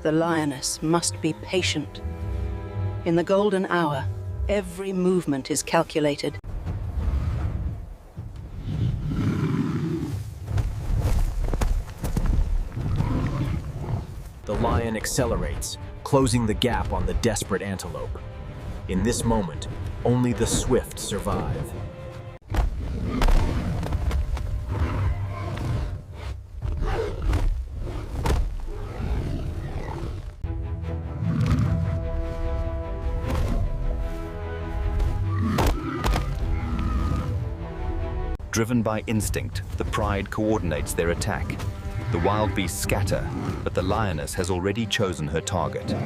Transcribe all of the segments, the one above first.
The lioness must be patient. In the golden hour, every movement is calculated. The lion accelerates, closing the gap on the desperate antelope. In this moment, only the swift survive. Driven by instinct, the pride coordinates their attack. The wild beasts scatter, but the lioness has already chosen her target.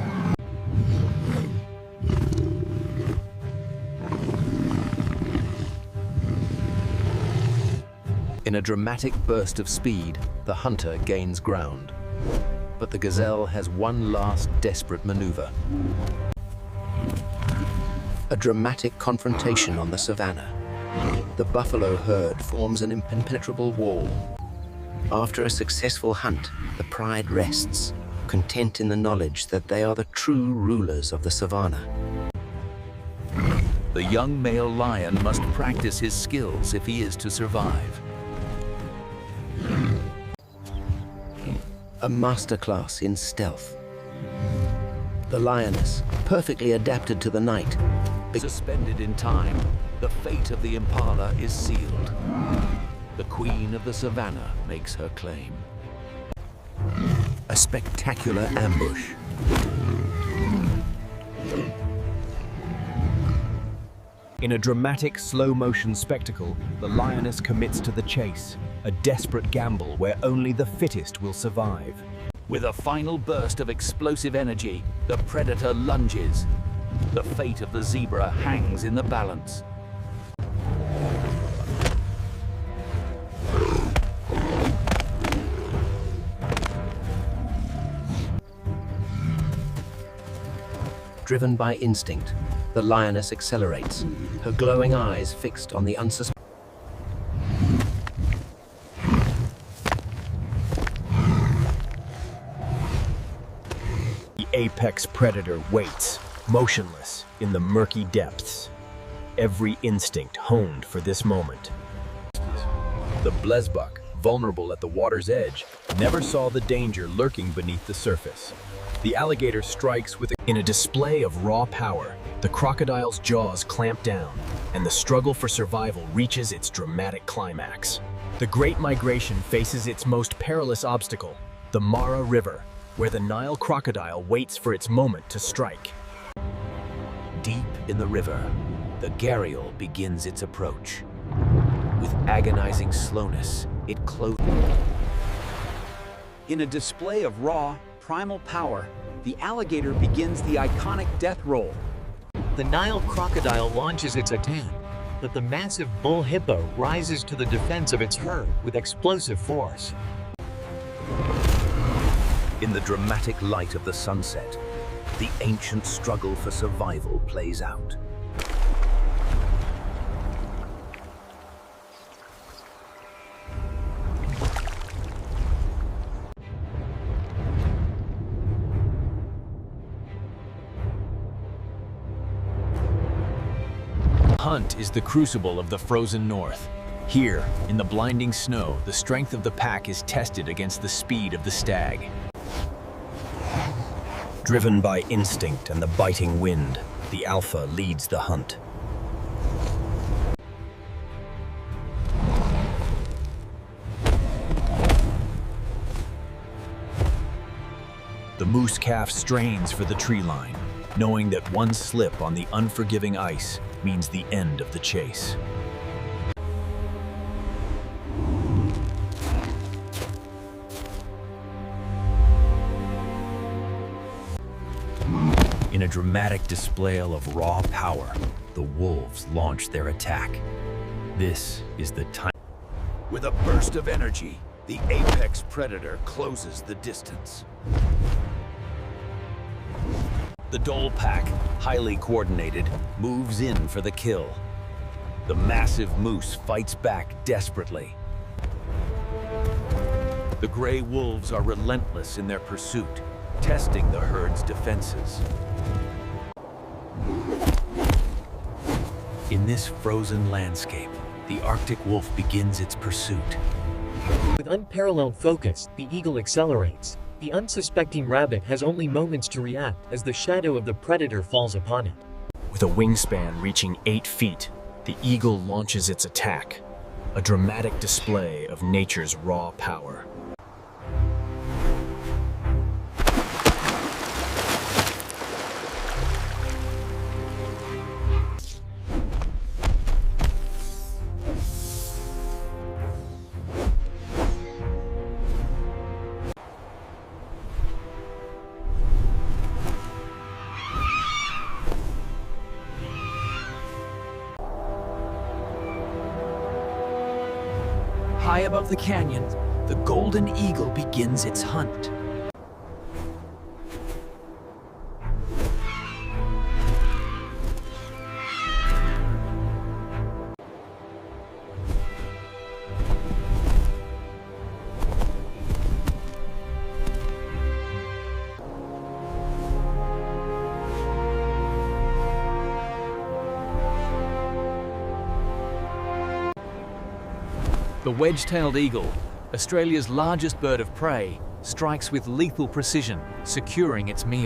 In a dramatic burst of speed, the hunter gains ground. But the gazelle has one last desperate maneuver. A dramatic confrontation on the savannah. The buffalo herd forms an impenetrable wall. After a successful hunt, the pride rests, content in the knowledge that they are the true rulers of the savannah. The young male lion must practice his skills if he is to survive. A masterclass in stealth. The lioness, perfectly adapted to the night, suspended in time, the fate of the impala is sealed. The queen of the savannah makes her claim. A spectacular ambush. In a dramatic slow-motion spectacle, the lioness commits to the chase, a desperate gamble where only the fittest will survive. With a final burst of explosive energy, the predator lunges. The fate of the zebra hangs in the balance. Driven by instinct, the lioness accelerates, her glowing eyes fixed on the unsuspecting. The apex predator waits, motionless in the murky depths. Every instinct honed for this moment. The blesbuck, vulnerable at the water's edge, never saw the danger lurking beneath the surface. The alligator strikes in a display of raw power. The crocodile's jaws clamp down, and the struggle for survival reaches its dramatic climax. The Great Migration faces its most perilous obstacle, the Mara River, where the Nile crocodile waits for its moment to strike. Deep in the river, the gharial begins its approach. With agonizing slowness, it closes. In a display of raw, primal power, the alligator begins the iconic death roll. The Nile crocodile launches its attack, but the massive bull hippo rises to the defense of its herd with explosive force. In the dramatic light of the sunset, the ancient struggle for survival plays out. Hunt is the crucible of the frozen north. Here, in the blinding snow, the strength of the pack is tested against the speed of the stag. Driven by instinct and the biting wind, the alpha leads the hunt. The moose calf strains for the tree line, knowing that one slip on the unforgiving ice means the end of the chase. In a dramatic display of raw power, the wolves launch their attack. This is the time. With a burst of energy, the apex predator closes the distance. The Dole pack, highly coordinated, moves in for the kill. The massive moose fights back desperately. The gray wolves are relentless in their pursuit, testing the herd's defenses. In this frozen landscape, the Arctic wolf begins its pursuit. With unparalleled focus, the eagle accelerates. The unsuspecting rabbit has only moments to react as the shadow of the predator falls upon it. With a wingspan reaching 8 feet, the eagle launches its attack, a dramatic display of nature's raw power. High above the canyon, the golden eagle begins its hunt. The wedge-tailed eagle, Australia's largest bird of prey, strikes with lethal precision, securing its meal.